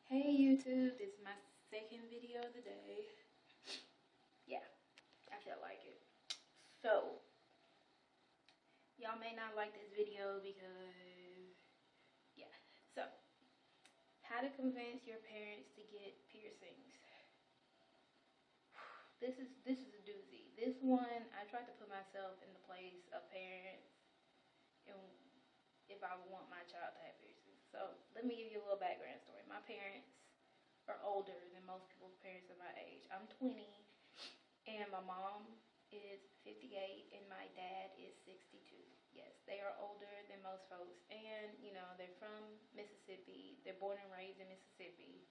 Hey YouTube, this is my second video of the day. Yeah, I felt like it. So, y'all may not like this video because, yeah. So, how to convince your parents to get piercings. This is a doozy. This one, I tried to put myself in the place of parents and if I want my child to have piercings. So, let me give you a little background story. My parents are older than most people's parents of my age. I'm 20 and my mom is 58 and my dad is 62. Yes, they are older than most folks, and they're from Mississippi. They're born and raised in Mississippi.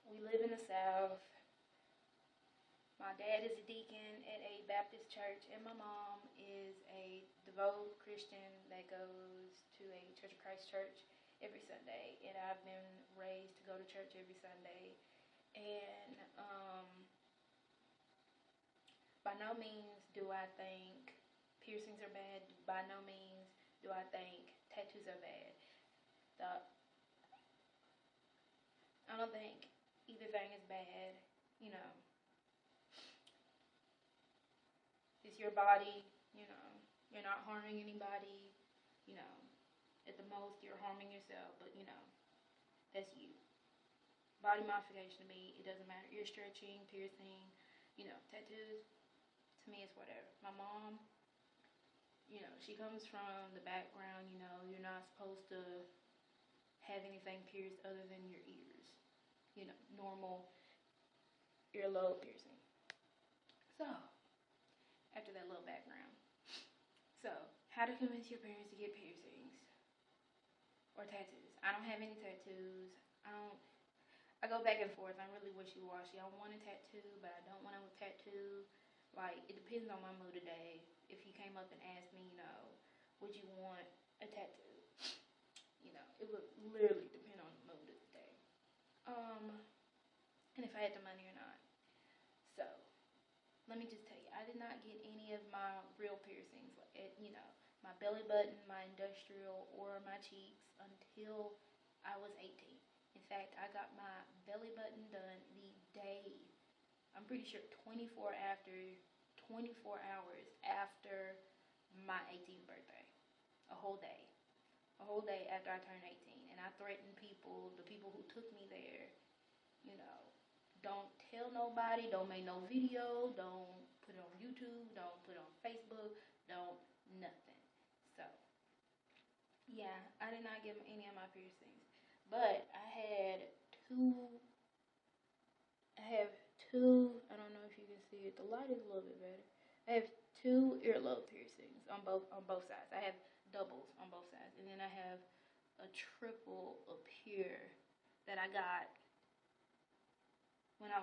We live in the South. My dad is a deacon at a Baptist church, and my mom is a devout Christian that goes to a Church of Christ church every Sunday. And I've been raised to go to church every Sunday. And by no means do I think piercings are bad. By no means do I think tattoos are bad. I don't think either thing is bad. It's your body. You're not harming anybody. You know, at the most you're harming yourself, but that's you. Body modification to me, it doesn't matter. Ear stretching, piercing, tattoos. To me, it's whatever. My mom, she comes from the background, you're not supposed to have anything pierced other than your ears. Normal earlobe piercing. So, after that little background. So, how to convince your parents to get piercings or tattoos. I don't have any tattoos. I go back and forth. I'm really wishy-washy. I want a tattoo, but I don't want a tattoo. Like, it depends on my mood today. If you came up and asked me, would you want a tattoo? It would literally depend on the mood of the day. And if I had the money or not. So, let me just tell you, I did not get any of my real piercings, my belly button, my industrial, or my cheeks until I was 18. In fact, I got my belly button done the day, I'm pretty sure 24 hours after my 18th birthday. A whole day. A whole day after I turned 18. And I threatened people, the people who took me there, don't tell nobody, don't make no video, don't put it on YouTube, don't put it on Facebook, don't nothing. So, yeah, I did not get any of my piercings. But I have two, I don't know if you can see it, the light is a little bit better. I have two earlobe piercings on both sides. I have doubles on both sides. And then I have a triple up here that I got when I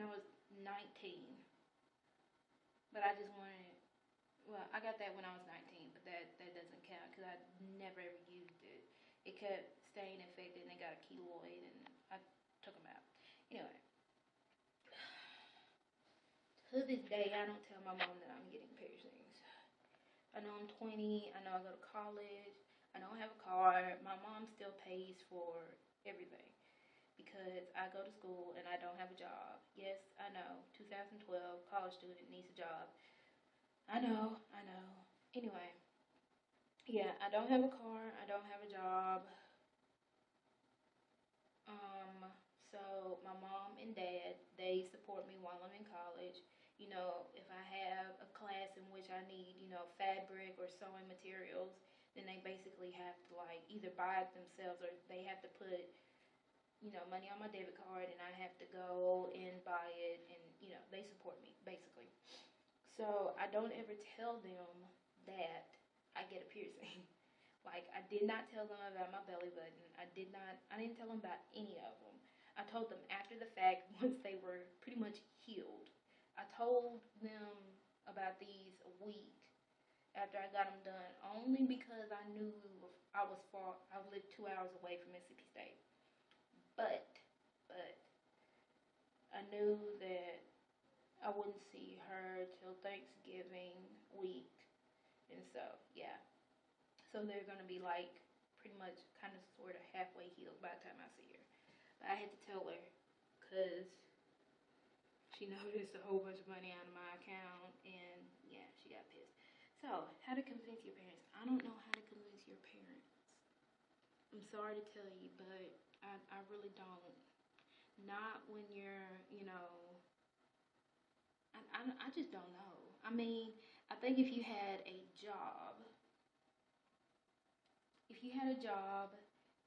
was 19, but I just wanted. Well, I got that when I was 19, but that doesn't count because I never ever used it. It kept staying infected, and it got a keloid, and I took them out. Anyway, to this day, I don't tell my mom that I'm getting piercings. I know I'm 20. I know I go to college. I don't have a car. My mom still pays for everything because I go to school and I don't have a job. Yes, I know. 2012, college student needs a job. I know. Anyway, yeah, I don't have a car. I don't have a job. So my mom and dad, they support me while I'm in college. If I have a class in which I need, fabric or sewing materials, then they basically have to either buy it themselves or they have to put money on my debit card and I have to go and buy it and, they support me, basically. So I don't ever tell them that I get a piercing. I did not tell them about my belly button. I didn't tell them about any of them. I told them after the fact once they were pretty much healed. I told them about these a week after I got them done only because I knew I lived 2 hours away from Mississippi State. But I knew that I wouldn't see her till Thanksgiving week. And so, yeah. So they're going to be pretty much kind of sort of halfway healed by the time I see her. But I had to tell her because she noticed a whole bunch of money out of my account, and yeah, she got pissed. So, how to convince your parents? I don't know how to convince your parents. I'm sorry to tell you, but I really don't. Not when you're, I just don't know. I mean, I think if you had a job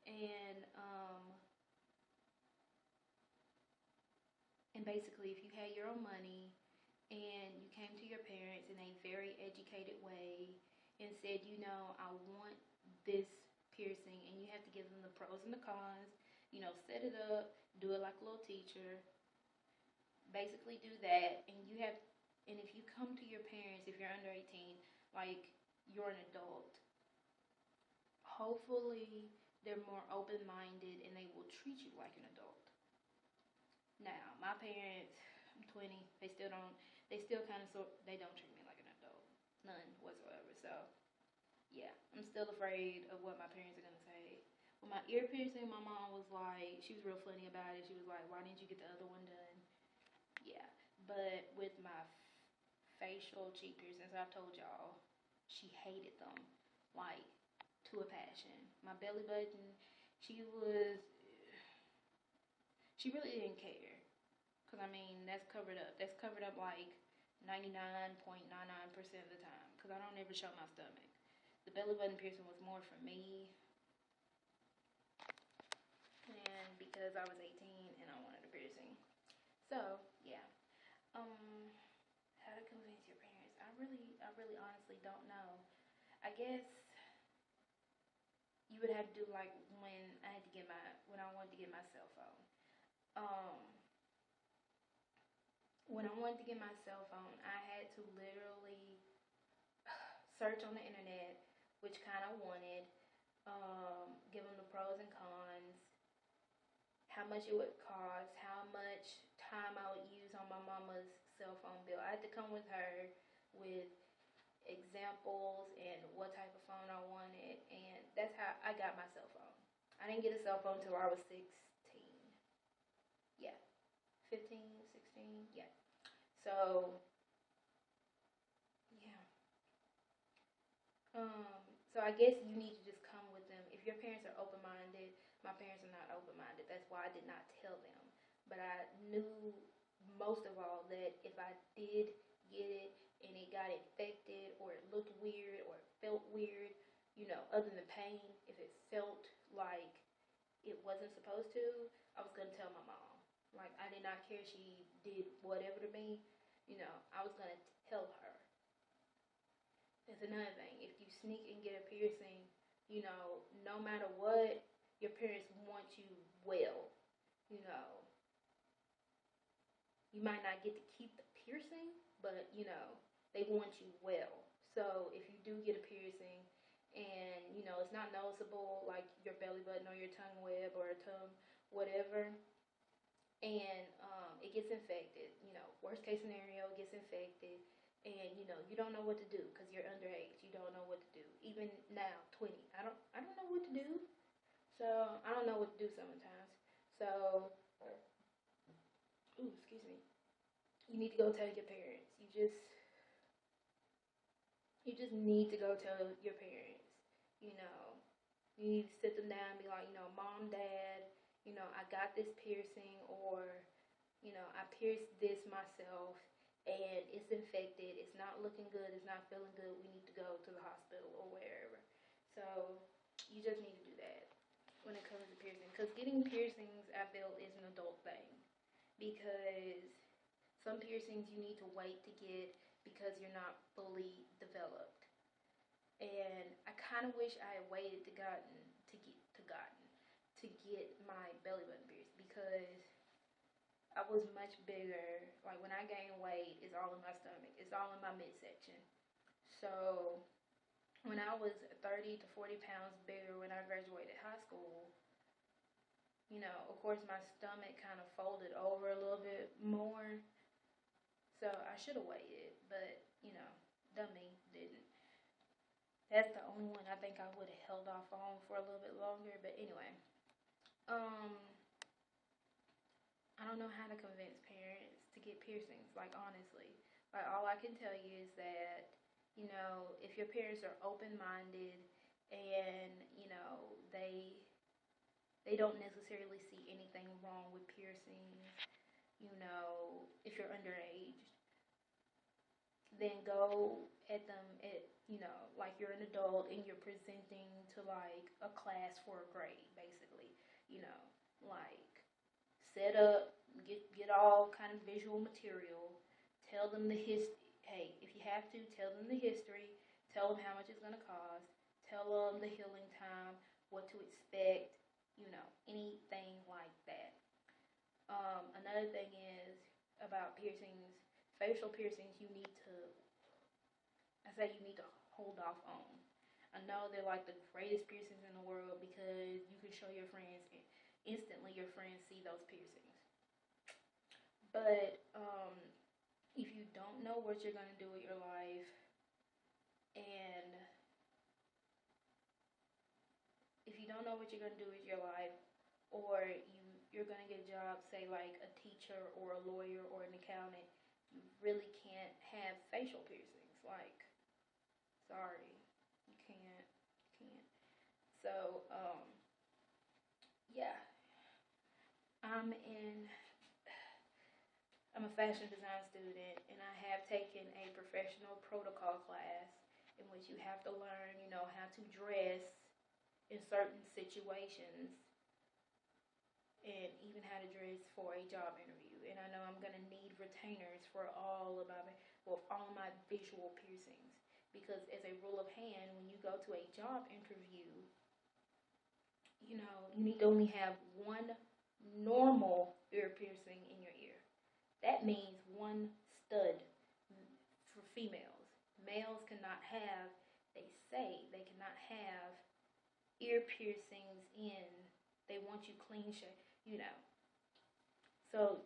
and basically if you had your own money and you came to your parents in a very educated way and said, I want this piercing, and you have to give them the pros and the cons, set it up, do it like a little teacher, basically do that, and if you come to your parents, if you're under 18, like you're an adult, hopefully they're more open-minded and they will treat you like an adult. Now, my parents, I'm 20, they still kind of they don't treat me like an adult. None whatsoever. So, yeah, I'm still afraid of what my parents are going to say. With my ear piercing, my mom was like, she was real funny about it. She was like, why didn't you get the other one done? Yeah. But with my facial cheek piercings, I've told y'all, she hated them. Like, to a passion. My belly button, she really didn't care. Because, I mean, that's covered up. That's covered up like 99.99% of the time. Because I don't ever show my stomach. The belly button piercing was more for me. And because I was 18 and I wanted a piercing. So, yeah. How to convince your parents? I really honestly don't know. I guess you would have to do like when I wanted to get my cell phone. When I wanted to get my cell phone, I had to literally search on the internet which kind I wanted, give them the pros and cons, how much it would cost, how much time I would use on my mama's cell phone bill. I had to come with her with examples and what type of phone I wanted, and that's how I got my cell phone. I didn't get a cell phone until I was 16. Yeah, 15, 16, yeah. So, yeah. So I guess you need to just come with them. If your parents are open-minded, my parents are not open-minded. That's why I did not tell them. But I knew most of all that if I did get it and it got infected or it looked weird or it felt weird, other than pain, if it felt like it wasn't supposed to, I was going to tell my mom. Like, I did not care if she did whatever to me, I was going to tell her. That's another thing. If you sneak and get a piercing, no matter what, your parents want you well. You might not get to keep the piercing, but, they want you well. So if you do get a piercing and, it's not noticeable, like your belly button or your tongue web or a tongue, whatever, and it gets infected, worst case scenario, it gets infected, and you don't know what to do because you're underage. You don't know what to do. Even now, 20, I don't know what to do. So I don't know what to do sometimes. So, excuse me. You need to go tell your parents. You just need to go tell your parents. You need to sit them down and be like, mom, dad, I got this piercing, or I pierced this myself and it's infected, it's not looking good, it's not feeling good, we need to go to the hospital or wherever. So you just need to do that when it comes to piercing. Because getting piercings, I feel, is an adult thing. Because some piercings you need to wait to get because you're not fully developed. And I kind of wish I had waited to get my belly button pierced, because I was much bigger. Like, when I gain weight, it's all in my stomach. It's all in my midsection. So when I was 30 to 40 pounds bigger when I graduated high school, of course my stomach kind of folded over a little bit more. So I should have waited, but, dummy didn't. That's the only one I think I would have held off on for a little bit longer. But anyway, don't know how to convince parents to get piercings, like honestly. Like all I can tell you is that, if your parents are open-minded and, they don't necessarily see anything wrong with piercings, if you're underage, then go at them at, like you're an adult and you're presenting to like a class for a grade, basically. Like set up, get all kind of visual material, tell them the hey, if you have to, tell them the history, tell them how much it's going to cost, tell them the healing time, what to expect, anything like that. Another thing is about piercings, facial piercings, you need to hold off on. I know they're like the greatest piercings in the world because you can show your friends, and instantly your friends see those piercings. But if you don't know what you're going to do with your life, and if you don't know what you're going to do with your life, or you're going to get a job, say like a teacher or a lawyer or an accountant, you really can't have facial piercings. Like, sorry, you can't. So, yeah, I'm in. I'm a fashion design student, and I have taken a professional protocol class in which you have to learn, how to dress in certain situations, and even how to dress for a job interview. And I know I'm gonna need retainers for all of my visual piercings, because as a rule of hand, when you go to a job interview, you need to only have one normal ear piercing in your ear. That means one stud for females. Males cannot have, they say, they cannot have ear piercings in. They want you clean shaved. So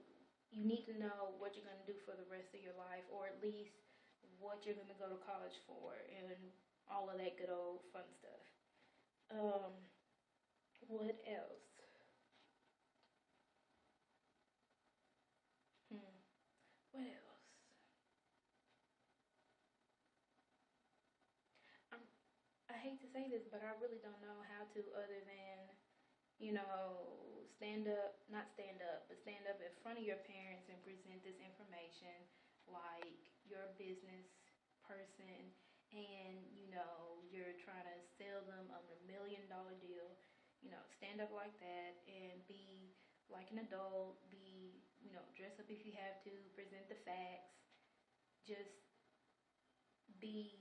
you need to know what you're going to do for the rest of your life, or at least what you're going to go to college for, and all of that good old fun stuff. What else? What else? I hate to say this, but I really don't know how to, other than, stand up in front of your parents and present this information like you're a business person, and, you're trying to sell them a $1 million deal. Stand up like that and be like an adult, dress up if you have to, present the facts, just be,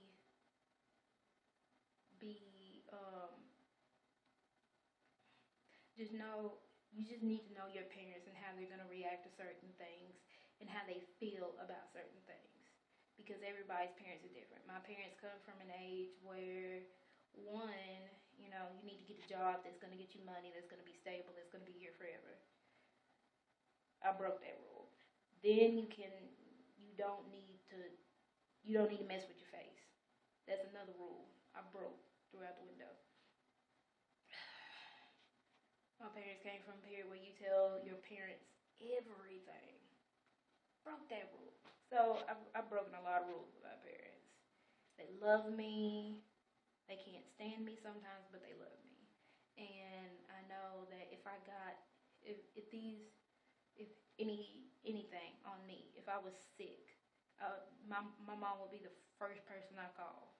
just know, you just need to know your parents and how they're going to react to certain things and how they feel about certain things, because everybody's parents are different. My parents come from an age where, one, you need to get a job that's going to get you money, that's going to be stable, that's going to be here forever. I broke that rule. Then you don't need to mess with your face. That's another rule I broke throughout the window. My parents came from a period where you tell your parents everything. Broke that rule. So I've broken a lot of rules with my parents. They love me. They can't stand me sometimes, but they love me. And I know that if anything on me, if I was sick, my mom would be the first person I call,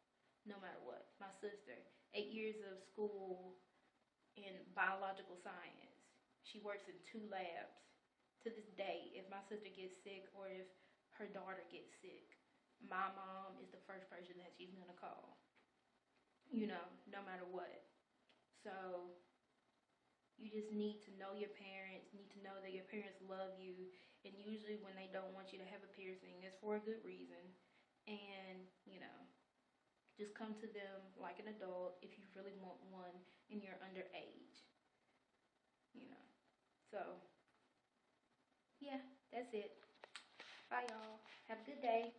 no matter what. My sister, 8 years of school in biological science. She works in 2 labs. To this day, if my sister gets sick or if her daughter gets sick, my mom is the first person that she's going to call, no matter what. So you just need to know your parents, need to know that your parents love you, and usually when they don't want you to have a piercing, it's for a good reason. And, just come to them like an adult if you really want one and you're underage. So, yeah, that's it. Bye, y'all. Have a good day.